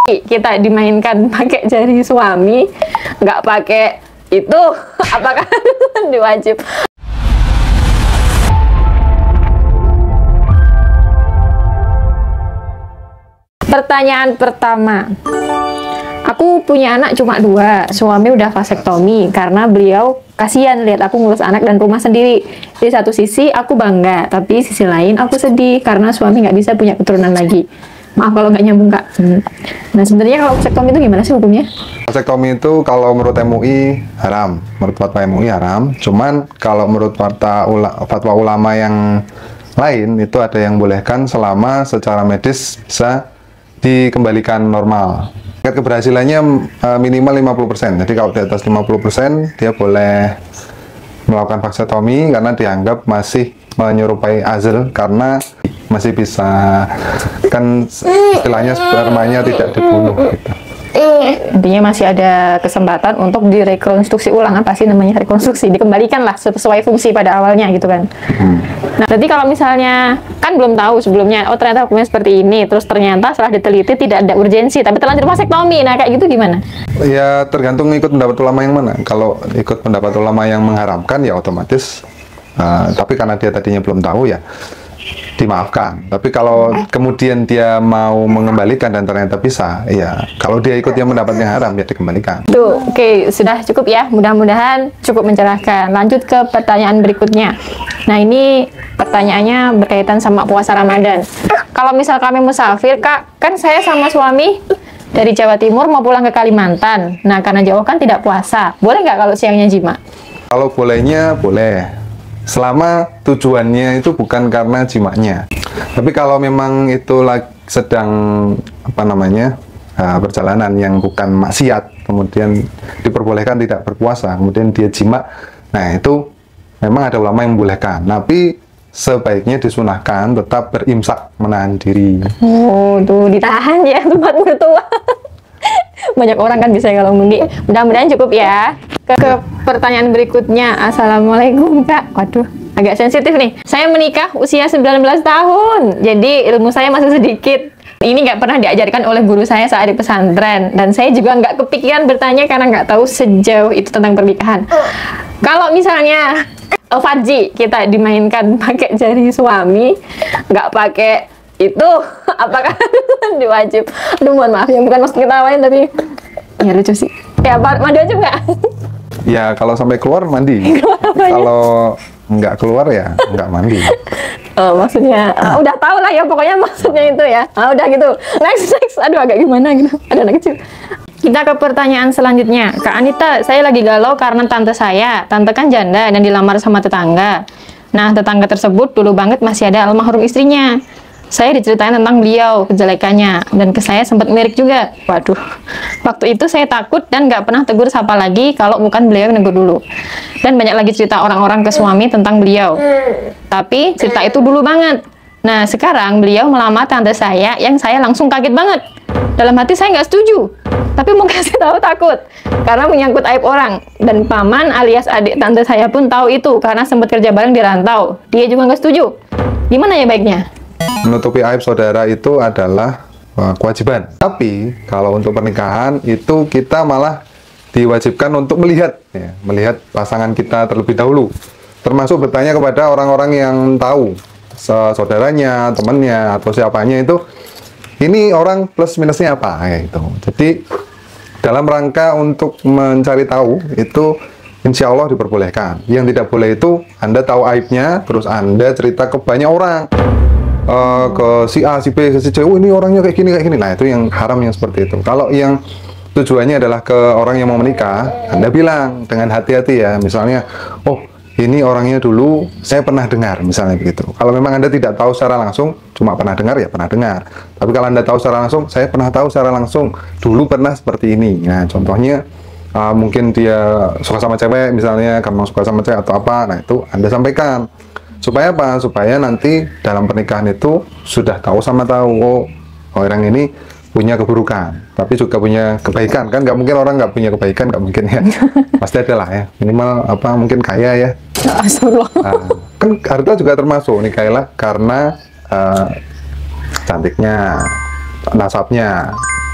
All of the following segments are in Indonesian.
kita dimainkan pakai jari suami, nggak pakai itu, apakah diwajib? Pertanyaan pertama, aku punya anak cuma 2, suami udah vasektomi karena beliau kasihan lihat aku ngurus anak dan rumah sendiri. Di satu sisi aku bangga, tapi sisi lain aku sedih karena suami nggak bisa punya keturunan lagi. Maaf kalau nggak nyambung, Kak. Nah, sebenarnya kalau vasektomi itu gimana sih hukumnya? Vasektomi itu kalau menurut MUI haram, menurut fatwa MUI haram. Cuman kalau menurut fatwa ulama yang lain itu ada yang bolehkan selama secara medis bisa dikembalikan normal. Keberhasilannya minimal 50%. Jadi kalau di atas 50% dia boleh melakukan vasektomi karena dianggap masih menyerupai azal karena masih bisa, kan istilahnya spermanya tidak dibunuh gitu. Intinya masih ada kesempatan untuk direkonstruksi ulang, apa sih namanya rekonstruksi, dikembalikan lah sesuai fungsi pada awalnya gitu kan. Nah, jadi kalau misalnya kan belum tahu sebelumnya, oh ternyata hukumnya seperti ini, terus ternyata setelah diteliti tidak ada urgensi, tapi terlanjur vasektomi, nah kayak gitu gimana? Ya tergantung ikut pendapat ulama yang mana. Kalau ikut pendapat ulama yang mengharamkan ya otomatis, tapi karena dia tadinya belum tahu ya dimaafkan. Tapi kalau kemudian dia mau mengembalikan dan ternyata bisa, ya kalau dia ikut yang pendapat yang haram ya dikembalikan. Tuh, oke, sudah cukup ya. Mudah-mudahan cukup mencerahkan. Lanjut ke pertanyaan berikutnya. Nah, ini pertanyaannya berkaitan sama puasa Ramadan. Kalau misal kami musafir, Kak, kan saya sama suami dari Jawa Timur mau pulang ke Kalimantan. Nah, karena jauh kan tidak puasa. Boleh nggak kalau siangnya jima? Kalau bolehnya boleh. Selama tujuannya itu bukan karena jimaknya. Tapi kalau memang itu sedang perjalanan yang bukan maksiat, kemudian diperbolehkan tidak berpuasa, kemudian dia jima, nah itu memang ada ulama yang membolehkan. Tapi sebaiknya disunahkan tetap berimsak, menahan diri. Oh, tuh ditahan ya tempat mertua. Banyak orang kan bisa kalau mudik. Mudah-mudahan cukup ya. Ke pertanyaan berikutnya. Assalamualaikum, Kak. Waduh, agak sensitif nih. Saya menikah usia 19 tahun. Jadi ilmu saya masih sedikit. Ini nggak pernah diajarkan oleh guru saya saat di pesantren. Dan saya juga nggak kepikiran bertanya karena nggak tahu sejauh itu tentang pernikahan. Kalau misalnya Farji, kita dimainkan pakai jari suami, nggak pakai itu, apakah diwajib? Aduh, mohon maaf ya, bukan maksud ketawain tapi ya lucu sih. Ya, mandi wajib nggak? Ya, kalau sampai keluar mandi. Kalau nggak keluar ya nggak mandi. Oh, maksudnya udah tahu lah ya, pokoknya maksudnya itu ya. Udah gitu. Next. Aduh, agak gimana gitu. Ada anak kecil. Kita ke pertanyaan selanjutnya. Kak Anita, saya lagi galau karena tante kan janda dan dilamar sama tetangga. Nah, tetangga tersebut dulu banget masih ada almarhum istrinya. Saya diceritain tentang beliau, kejelekannya, dan ke saya sempat ngelirik juga. Waduh, waktu itu saya takut dan nggak pernah tegur sapa lagi kalau bukan beliau yang negur dulu. Dan banyak lagi cerita orang-orang ke suami tentang beliau. Tapi cerita itu dulu banget. Nah, sekarang beliau melamar tante saya yang saya langsung kaget banget. Dalam hati saya nggak setuju, tapi mau kasih tahu takut. Karena menyangkut aib orang. Dan paman alias adik tante saya pun tahu itu, karena sempat kerja bareng di rantau. Dia juga nggak setuju. Gimana ya baiknya? Menutupi aib saudara itu adalah kewajiban. Tapi kalau untuk pernikahan itu kita malah diwajibkan untuk melihat pasangan kita terlebih dahulu. Termasuk bertanya kepada orang-orang yang tahu, saudaranya, temannya, atau siapanya itu, ini orang plus minusnya apa gitu. Jadi dalam rangka untuk mencari tahu itu insya Allah diperbolehkan. Yang tidak boleh itu Anda tahu aibnya, terus Anda cerita ke banyak orang. Ke si A, si B, si C, ini orangnya kayak gini. Nah, itu yang haram yang seperti itu. Kalau yang tujuannya adalah ke orang yang mau menikah, Anda bilang dengan hati-hati ya. Misalnya, oh, ini orangnya dulu saya pernah dengar, misalnya begitu. Kalau memang Anda tidak tahu secara langsung, cuma pernah dengar ya pernah dengar. Tapi kalau Anda tahu secara langsung, saya pernah tahu secara langsung, dulu pernah seperti ini. Nah, contohnya mungkin dia suka sama cewek, misalnya kamu suka sama cewek atau apa, nah itu Anda sampaikan. Supaya apa? Supaya nanti dalam pernikahan itu sudah tahu sama tahu, oh orang ini punya keburukan, tapi juga punya kebaikan. Kan nggak mungkin orang nggak punya kebaikan, nggak mungkin ya. Pasti ada lah ya. Minimal mungkin kaya ya. Kan harta juga termasuk nih karena cantiknya, nasabnya,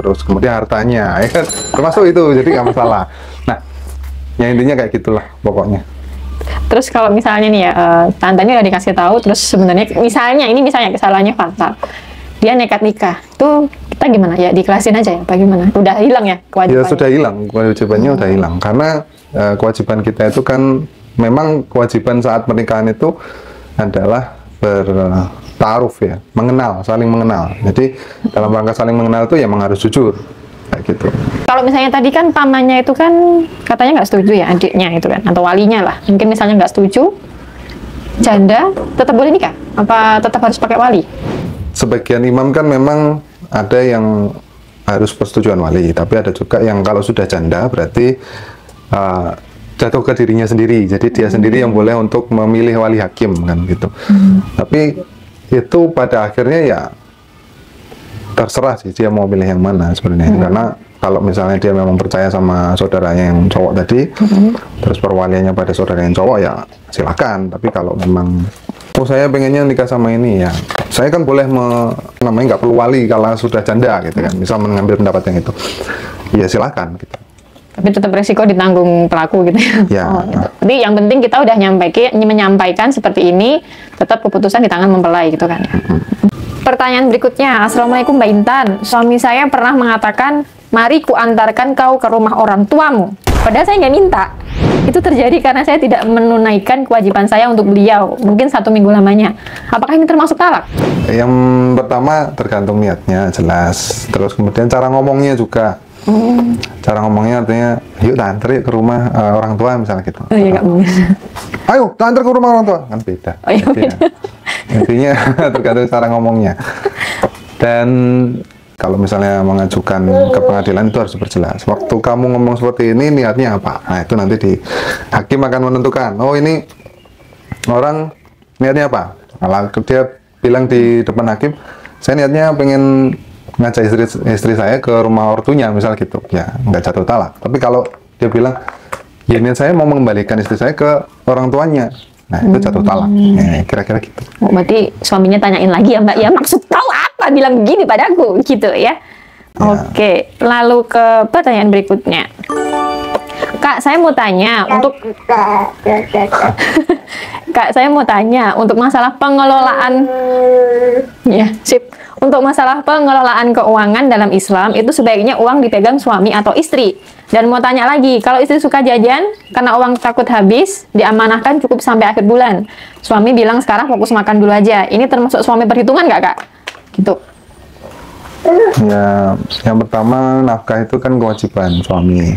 terus kemudian hartanya, ya kan, termasuk itu, jadi nggak masalah. Nah, yang intinya kayak gitulah pokoknya. Terus kalau misalnya nih ya, tante ini udah dikasih tahu, terus sebenarnya misalnya kesalahannya fatal, dia nekat nikah, tuh kita gimana ya, dikelasin aja ya, bagaimana? Udah hilang ya kewajibannya? Ya sudah hilang, kewajibannya udah hilang, karena kewajiban kita itu kan memang kewajiban saat pernikahan itu adalah bertaaruf ya, saling mengenal. Jadi dalam rangka saling mengenal itu ya memang harus jujur, kayak gitu. Kalau misalnya tadi kan pamannya itu kan katanya nggak setuju ya, adiknya itu kan, atau walinya lah, mungkin misalnya nggak setuju, janda tetap boleh nikah? Apa tetap harus pakai wali? Sebagian imam kan memang ada yang harus persetujuan wali, tapi ada juga yang kalau sudah janda berarti jatuh ke dirinya sendiri, jadi dia sendiri yang boleh untuk memilih wali hakim kan gitu. Tapi itu pada akhirnya ya terserah sih dia mau pilih yang mana sebenarnya, karena kalau misalnya dia memang percaya sama saudaranya yang cowok tadi, terus perwaliannya pada saudara yang cowok ya silakan. Tapi kalau memang saya pengennya nikah sama ini ya, saya kan boleh namanya nggak perlu wali kalau sudah janda gitu kan, misal mengambil pendapat yang itu, ya silakan gitu. Tapi tetap resiko ditanggung pelaku gitu ya. Gitu. Jadi yang penting kita udah menyampaikan seperti ini, tetap keputusan di tangan mempelai gitu kan. Pertanyaan berikutnya, Assalamualaikum Mbak Intan. Suami saya pernah mengatakan, mari ku antarkan kau ke rumah orang tuamu. Padahal saya nggak minta. Itu terjadi karena saya tidak menunaikan kewajiban saya untuk beliau. Mungkin 1 minggu lamanya. Apakah ini termasuk talak? Yang pertama tergantung niatnya jelas. Terus kemudian cara ngomongnya juga. Cara ngomongnya artinya, yuk antar yuk ke rumah orang tua misalnya gitu. Oh iya, nggak mungkin. Ayo antar ke rumah orang tua, kan beda. Oh, iya, beda. Intinya tergantung cara ngomongnya. Dan kalau misalnya mengajukan ke pengadilan itu harus diperjelas. Waktu kamu ngomong seperti ini niatnya apa? Nah itu nanti hakim akan menentukan. Oh ini orang niatnya apa? Kalau dia bilang di depan hakim, saya niatnya pengen ngajak istri saya ke rumah ortunya misal gitu, ya nggak jatuh talak. Tapi kalau dia bilang ya niat saya mau mengembalikan istri saya ke orang tuanya, nah itu jatuh talak. Kira-kira gitu. Oh, berarti suaminya tanyain lagi ya Mbak, ya maksud kau apa bilang begini padaku gitu ya. Oke, lalu ke pertanyaan berikutnya. Kak, saya mau tanya Kak, saya mau tanya untuk masalah pengelolaan Untuk masalah pengelolaan keuangan dalam Islam itu sebaiknya uang dipegang suami atau istri. Dan mau tanya lagi, kalau istri suka jajan karena uang takut habis, diamanahkan cukup sampai akhir bulan. Suami bilang sekarang fokus makan dulu aja. Ini termasuk suami perhitungan nggak Kak? Gitu. Ya, yang pertama nafkah itu kan kewajiban suami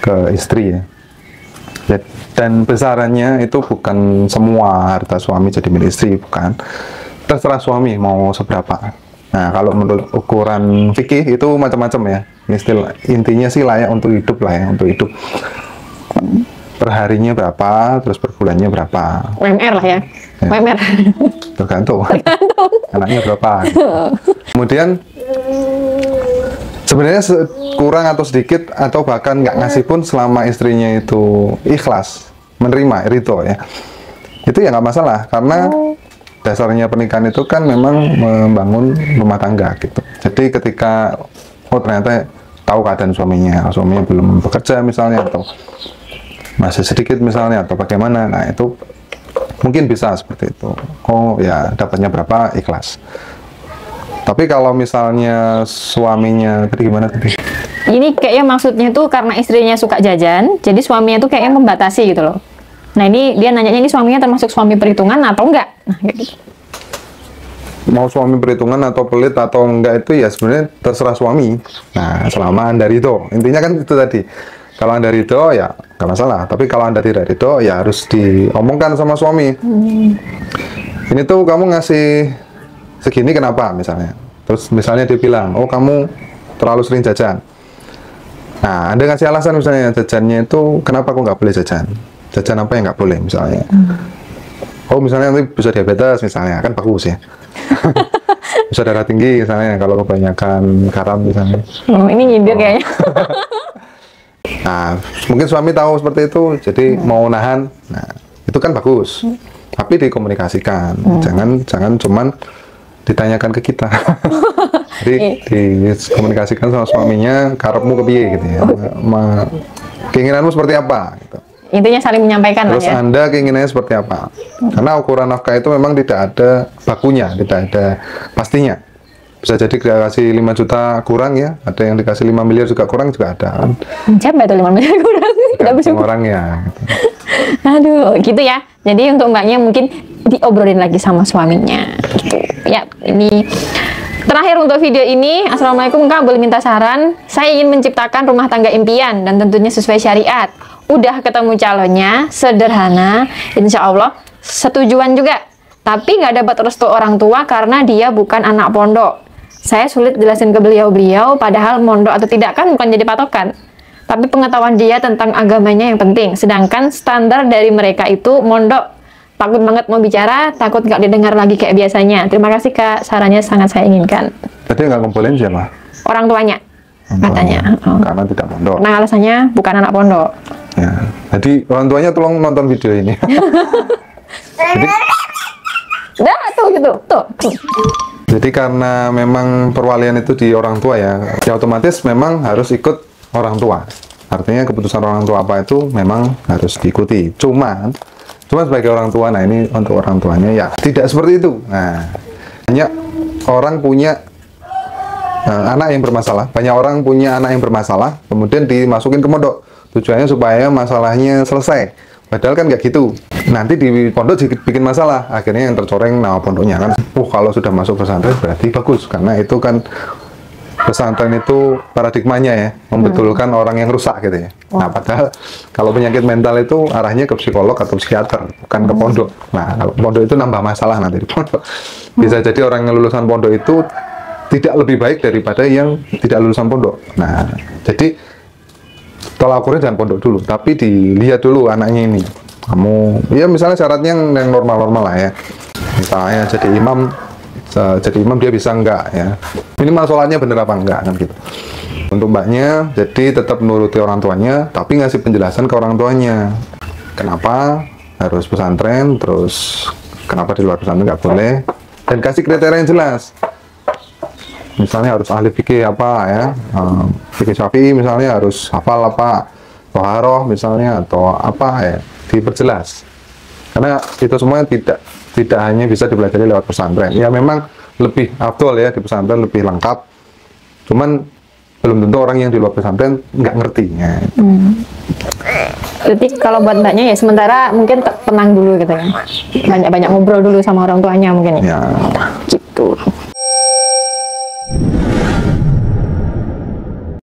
ke istri ya. Dan besarannya itu bukan semua harta suami jadi milik istri, bukan. Terserah suami mau seberapa. Nah, kalau menurut ukuran fikih itu macam-macam ya. Intinya sih layak untuk hidup lah ya, untuk hidup. Per harinya berapa, terus per bulannya berapa. UMR lah ya. UMR. Tergantung. Anaknya berapa. Kemudian sebenarnya kurang atau sedikit atau bahkan nggak ngasih pun selama istrinya itu ikhlas menerima, ridho ya, itu ya nggak masalah, karena dasarnya pernikahan itu kan memang membangun rumah tangga gitu. Jadi ketika ternyata tahu keadaan suaminya belum bekerja misalnya, atau masih sedikit misalnya, atau bagaimana, nah itu mungkin bisa seperti itu. Oh ya dapatnya berapa, ikhlas. Tapi kalau misalnya suaminya tadi gimana tadi? Ini kayaknya maksudnya tuh karena istrinya suka jajan, jadi suaminya tuh kayaknya membatasi gitu loh. Nah ini dia nanyanya, ini suaminya termasuk suami perhitungan atau enggak? Nah kayak gitu. Mau suami perhitungan atau pelit atau enggak itu ya sebenarnya terserah suami. Nah selama Anda ridho, intinya kan itu tadi. Kalau Anda ridho ya nggak masalah. Tapi kalau Anda tidak ridho ya harus diomongkan sama suami. Ini tuh kamu ngasih segini kenapa misalnya? Terus misalnya dia bilang, oh kamu terlalu sering jajan. Nah Anda ngasih alasan misalnya jajannya itu kenapa kok nggak boleh jajan? Jajan apa yang nggak boleh misalnya? Oh misalnya nanti bisa diabetes misalnya, kan bagus ya. Bisa darah tinggi misalnya kalau kebanyakan garam misalnya. Oh ini nyindir kayaknya. Nah mungkin suami tahu seperti itu, jadi mau nahan. Nah itu kan bagus. Tapi dikomunikasikan, jangan cuman ditanyakan ke kita. Jadi dikomunikasikan sama suaminya, karepmu kepiye gitu ya. Keinginanmu seperti apa gitu. Intinya saling menyampaikan Terus lah ya. Anda keinginannya seperti apa? Karena ukuran nafkah itu memang tidak ada bakunya, tidak ada pastinya. Bisa jadi dikasih 5 juta kurang ya, ada yang dikasih 5 miliar juga kurang juga ada. Siapa itu 5 miliar kurang? Tidak bisa. Orangnya. Gitu. Aduh, gitu ya. Jadi untuk mbaknya mungkin diobrolin lagi sama suaminya. Gitu. Ya, ini terakhir untuk video ini. Assalamualaikum Kak, boleh minta saran? Saya ingin menciptakan rumah tangga impian dan tentunya sesuai syariat. Udah ketemu calonnya, sederhana, insya Allah setujuan juga. Tapi nggak dapat restu orang tua karena dia bukan anak pondok. Saya sulit jelasin ke beliau-beliau, padahal mondok atau tidak kan bukan jadi patokan. Tapi pengetahuan dia tentang agamanya yang penting. Sedangkan standar dari mereka itu mondok. Takut banget mau bicara, takut nggak didengar lagi kayak biasanya. Terima kasih Kak, sarannya sangat saya inginkan. Jadi nggak ngumpulin siapa? Orang tuanya, katanya. Karena tidak mondok. Nah alasannya bukan anak pondok. Ya. Jadi orang tuanya tolong nonton video ini. Jadi, tuh gitu, tuh. Jadi karena memang perwalian itu di orang tua ya otomatis memang harus ikut orang tua. Artinya keputusan orang tua apa itu memang harus diikuti. Cuma sebagai orang tua, nah ini untuk orang tuanya ya tidak seperti itu. Nah, banyak orang punya anak yang bermasalah, banyak orang punya anak yang bermasalah, kemudian dimasukin ke pondok. Tujuannya supaya masalahnya selesai. Padahal kan nggak gitu. Nanti di pondok bikin masalah. Akhirnya yang tercoreng nama pondoknya kan. Kalau sudah masuk pesantren berarti bagus. Karena itu kan pesantren itu paradigmanya ya. Membetulkan orang yang rusak gitu ya. Nah padahal kalau penyakit mental itu arahnya ke psikolog atau psikiater. Bukan ke pondok. Nah kalau pondok itu nambah masalah nanti di pondok. Bisa jadi orang yang lulusan pondok itu tidak lebih baik daripada yang tidak lulusan pondok. Nah jadi tolak ukurnya jangan pondok dulu, tapi dilihat dulu anaknya ini. Kamu, ya misalnya syaratnya yang normal-normal lah ya. Misalnya jadi imam dia bisa enggak ya. Minimal sholatnya bener apa enggak kan gitu. Untuk mbaknya, jadi tetap menuruti orang tuanya, tapi ngasih penjelasan ke orang tuanya. Kenapa harus pesantren, terus kenapa di luar pesantren nggak boleh, dan kasih kriteria yang jelas. Misalnya harus ahli fikih apa ya, fikih Syafi'i misalnya harus hafal apa, toharoh misalnya atau apa ya, diperjelas. Karena itu semua tidak hanya bisa dipelajari lewat pesantren. Ya memang lebih afdol ya di pesantren, lebih lengkap. Cuman belum tentu orang yang di luar pesantren nggak ngerti. Ya. Jadi kalau buat mbaknya ya sementara mungkin tenang dulu gitu ya. Banyak-banyak ngobrol dulu sama orang tuanya mungkin ya. Ya. Gitu.